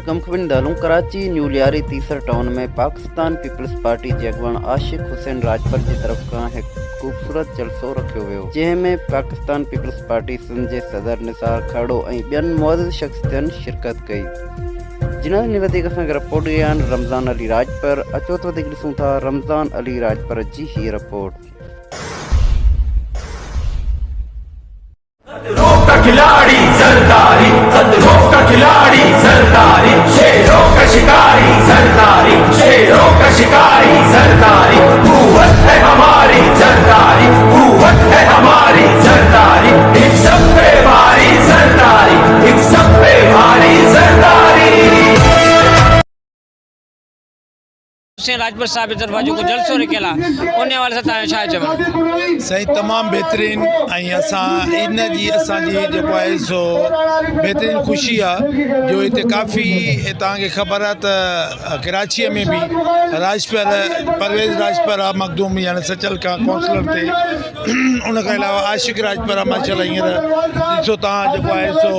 गमखबिन दालूं कराची न्यूलियारी तीसर टाउन में पाकिस्तान पीपल्स पार्टी जे अगवान आशिक हुसैन राजपर की तरफ का एक खूबसूरत जलसो रखियो वियो, जंहिंमें पाकिस्तान पीपल्स पार्टी सिंध जे सदर निसार खाड़ो ऐं ॿियनि मुअज़्ज़िज़ शख़्सियतुनि शिरकत कई। जिन्हनि वधीक असांखे रिपोर्ट ॾिनी आहिनि रमज़ान अली राजपर। अचो त वधीक ॾिसूं था रमज़ान अली राजपर जी हीअ रिपोर्ट। खिलाड़ी सरदारी, खतरों का खिलाड़ी सरदारी, शेरों का शिकारी सरदारी, शेरों का शिकारी सरदारी, कुव्वत है हमारी सरदारी, कुव्वत है हमारी सरदारी, एक सब पे भारी सरदारी, एक सब पे भारी सरदारी। हुसैन राजपर साहब तरफा जो जलसो रखियल उन हवाले से तव्हां छा चवणु? सही तमामु बहितरीन ऐं असां इन जी असांजी जेको आहे सो बहितरीन ख़ुशी आहे जो हिते काफ़ी तव्हांखे ख़बर आहे त कराचीअ में बि राजपर परवेज़ राजपर आहे मखदूम यानी सचल खां काउंसलर थे, उन खां अलावा आशिक राजपर आहे माशाल्लाह। हींअर ॾिसो तव्हां जेको आहे सो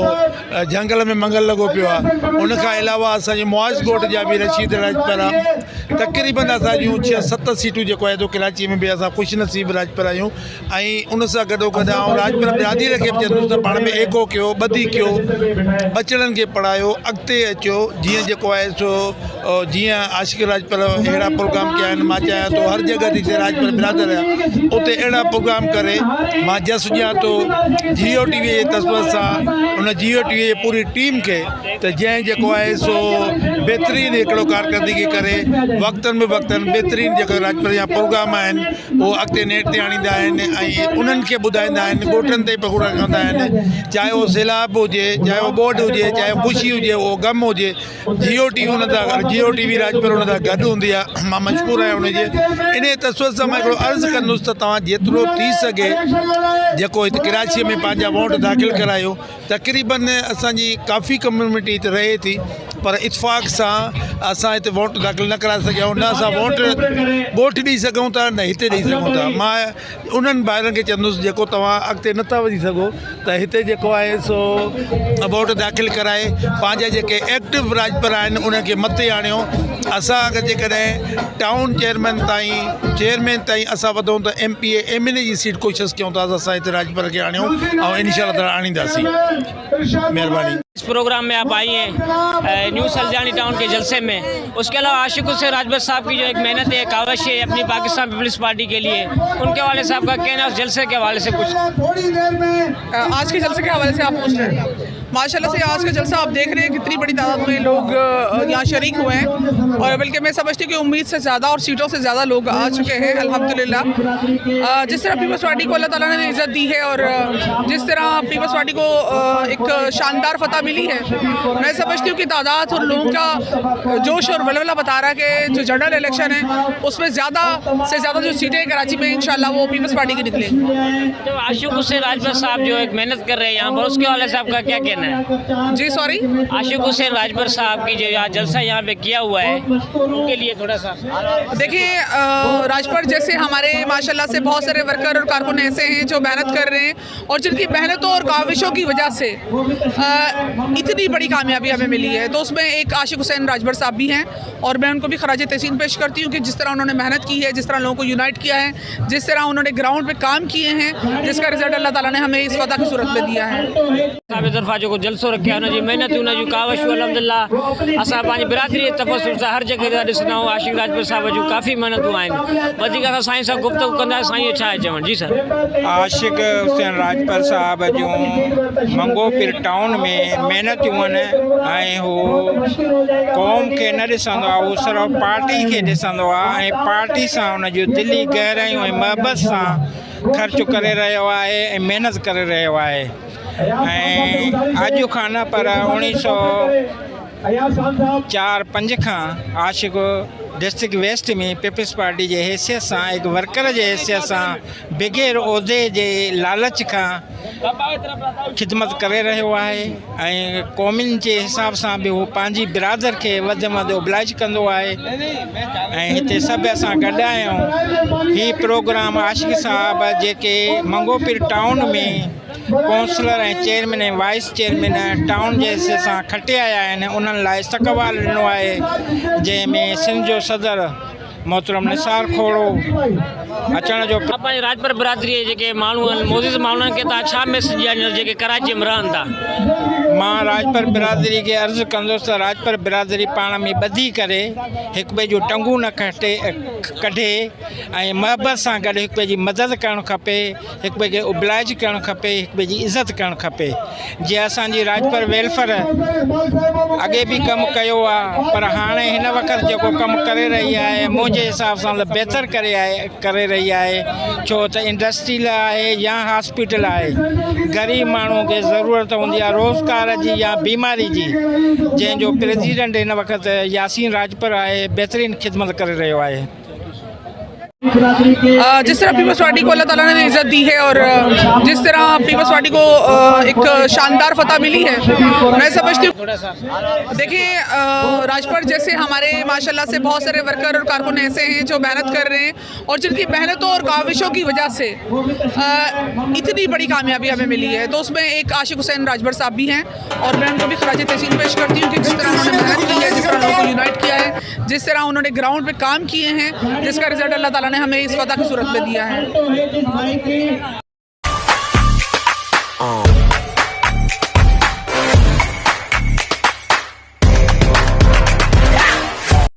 झंगल में मंगल लॻो पियो आहे। उन खां अलावा असांजे मुआज़ ॻोठ जा बि रशीद राजपर आहे। तक़रीबन असां जूं 6-7 सीटूं जेको आहे तो कराची में बि असां ख़ुशि नसीब राजपर आहियूं। ऐं उन सां गॾो गॾु आउं राजपर बिरादरीअ खे बि चवंदुसि त पाण में एको कयो, ॿधी कयो, बचड़नि खे पढ़ायो, अॻिते अचो। जीअं जेको आहे सो जीअं आशिक राजपर अहिड़ा प्रोग्राम कया आहिनि, मां चाहियां थो हर जॻह ते जिते राजपर बिरादर आहे उते अहिड़ा प्रोग्राम करे। मां जस ॾियां थो जियो टीवी जे तस्वीर सां उन जियो टीवी जी पूरी टीम खे त जंहिं जेको आहे सो बहितरीनु हिकिड़ो कारकर्दगी करे वक़्तनि में वक़्तनि बहितरीनु जेके राजपर जा प्रोग्राम आहिनि उहो अॻिते नेट ते आणींदा आहिनि ऐं उन्हनि खे ॿुधाईंदा आहिनि, ॻोठनि ते प्रोग्राम कंदा आहिनि। चाहे उहो सैलाब हुजे, चाहे उहो ॿोॾि हुजे, चाहे ख़ुशी हुजे, उहो गम हुजे, जियो टीवी राजपर हुन सां गॾु हूंदी आहे। मां मशहूरु आहियां उनजे इन तस्वीर सां। मां हिकिड़ो अर्ज़ु कंदुसि त तव्हां जेतिरो थी सघे जेको हिते कराचीअ में पंहिंजा वोट दाख़िल करायो। तक़रीबन असांजी काफ़ी कम्यूनिटी हिते रहे थी, पर इतफ़ाक़ सां असां हिते वोट दाख़िल न कराए सघूं, न असां वोट ॻोठ ॾेई सघूं था, न हिते ॾेई सघूं था। मां उन्हनि ॿाहिरनि खे चवंदुसि जेको तव्हां अॻिते नथा वधी सघो त हिते जेको आहे सो वोट दाख़िल कराए पंहिंजा जेके एक्टिव राजपर आहिनि उनखे मथे आणियो। असां अगरि जेकॾहिं टाउन चेयरमैन ताईं असां वधूं त MPA MLA जी सीट कोशिशि कयूं था, असां हिते राजपर खे आणियूं ऐं इंशाअल्लाह ताला आणींदासीं। महिरबानी। इस प्रोग्राम में आप आई हैं न्यू सलजानी टाउन के जलसे में, उसके अलावा आशिक हुसैन राजपर साहब की जो एक मेहनत है, कावश है अपनी पाकिस्तान पीपल्स पार्टी के लिए, उनके हवाले से आपका कहना है उस जलसे के हवाले से कुछ? आज के जलसे के हवाले से आप पूछ रहे हैं? माशाल्लाह से आज का जलसा आप देख रहे हैं कितनी बड़ी तादाद में लोग यहाँ शरीक हुए हैं, और बल्कि मैं समझती हूँ कि उम्मीद से ज़्यादा और सीटों से ज़्यादा लोग आ चुके हैं अल्हम्दुलिल्लाह। जिस तरह पीपल्स पार्टी को अल्लाह ताला ने इज़्ज़त दी है और जिस तरह पीपल्स पार्टी को एक शानदार फतह मिली है, मैं समझती हूँ कि तादाद और लोगों का जोश और वलवला बता रहा है कि जो जनरल इलेक्शन है उसमें ज़्यादा से ज़्यादा जो सीटें कराची में इंशाल्लाह वो पीपल्स पार्टी की निकलेंगी। तो आशिक हुसैन राजपर साहब जो एक मेहनत कर रहे हैं यहाँ पर, उसके हवाले से आपका क्या कहना है? जी सॉरी, आशिक हुसैन राजपर साहब की जो जलसा यहाँ पे किया हुआ है उनके लिए थोड़ा सा देखिए, राजपर जैसे हमारे माशाल्लाह से बहुत सारे वर्कर और कारकुन ऐसे हैं जो मेहनत कर रहे हैं और जिनकी मेहनतों और काविशों की वजह से इतनी बड़ी कामयाबी हमें मिली है। तो उसमें एक आशिक हुसैन राजपर साहब भी हैं और मैं उनको भी खराज तहसीन पेश करती हूँ कि जिस तरह उन्होंने मेहनत की है, जिस तरह लोगों को यूनाइट किया है, जिस तरह उन्होंने ग्राउंड पे काम किए हैं, जिसका रिजल्ट अल्लाह ताला ने हमें इस फतह की सूरत में दिया है। साहब तरफा जो जलसो रखिया उन जी मेहनत उन जी कावश अल्हम्दुलिल्लाह असां पंहिंजी बिरादरी जे तफ़सुर सां हर जगह ते ॾिसंदा आहियूं। आशिक राजपर साहब जूं काफ़ी मेहनतूं आहिनि। वधीक असां साईं सां गुफ़्तगू कंदा, साईं छा चवणु? जी सर। आशिक हुसैन राजपर साहब जूं मंगोपीर टाउन में मेहनतूं आहिनि ऐं हू क़ौम खे न ॾिसंदो आहे, हू सिर्फ़ु पार्टी खे ॾिसंदो आहे ऐं पार्टी सां हुन जूं दिली गहरायूं ऐं मोहबत सां ख़र्चु करे रहियो आहे ऐं महिनत करे रहियो आहे। ऐं अॼु खां न पर 1904-05 खां आशिक डिस्ट्रिक्ट वेस्ट में पीपल्स पार्टी जे हैसियत सां, एक वर्कर जे हैसियत सां, बग़ैर उहिदे जे लालच खां ख़िदमत करे रहियो आहे ऐं क़ौमियुनि जे हिसाब सां बि उहो पंहिंजी बिरादर खे वधि में वधि ओबलाइज कंदो आहे ऐं हिते सभु असां गॾु आहियूं। हीउ प्रोग्राम आशिक़ साहब जेके मंगोपीर टाउन में काउंसलर ऐं चेयरमैन ऐं वाइस चेयरमैन टाउन जे हिसे सां खटे आया आहिनि, उन्हनि लाइ इस्तक़बाल ॾिनो आहे, जंहिंमें सिंध जो सदर मोहतरम निसार खोड़ो अचण जो। पंहिंजे राजपर बिरादरी जे जेके माण्हू आहिनि, मोज़िज़ माण्हू आहिनि, के तव्हां छा मैसेज ॾियणु जेके कराची में रहनि था? मां राजपर बिरादरी खे अर्ज़ु कंदुसि त राजपर बिरादरी पाण में ॿधी करे हिकु ॿिए जूं टंगूं न कढे ऐं मुहबत सां गॾु हिकु ॿिए जी मदद करणु खपे, हिकु ॿिए खे ओबलाइज करणु खपे, हिकु ॿिए जी इज़त करणु खपे। जीअं असांजी राजपर वेलफेयर अॻे बि कमु कयो आहे, पर हाणे हिन वक़्तु जेको कमु करे रही आहे मुंहिंजे हिसाब सां त बहितर करे रही आहे, छो त इंडस्ट्रियल आहे या हॉस्पिटल आहे। ग़रीब माण्हू खे ज़रूरत हूंदी आहे रोज़गार जी या बीमारी जी, जंहिंजो प्रेसिडेंट हिन वक़्तु यासीन राजपर आहे, बहितरीनु ख़िदमत करे रहियो आहे। जिस तरह पीपल्स पार्टी को अल्लाह ताला ने इज़्ज़त दी है और जिस तरह पीपल्स पार्टी को एक शानदार फतह मिली है, मैं समझती हूँ। देखिए राजपर जैसे हमारे माशाल्लाह से बहुत सारे वर्कर और कारकुन ऐसे हैं जो मेहनत कर रहे हैं और जिनकी मेहनतों और काविशों की वजह से इतनी बड़ी कामयाबी हमें मिली है। तो उसमें एक आशिक़ हुसैन राजभर साहब भी हैं और मैं उनको भी खराज तहसीन पेश करती हूँ कि जिस तरह उन्होंने मेहनत की है, जिस तरह लोगों को यूनाइट किया है, जिस तरह उन्होंने ग्राउंड पे काम किए हैं, जिसका रिजल्ट अल्लाह ताला ने हमें इस फतह की सूरत में दिया है।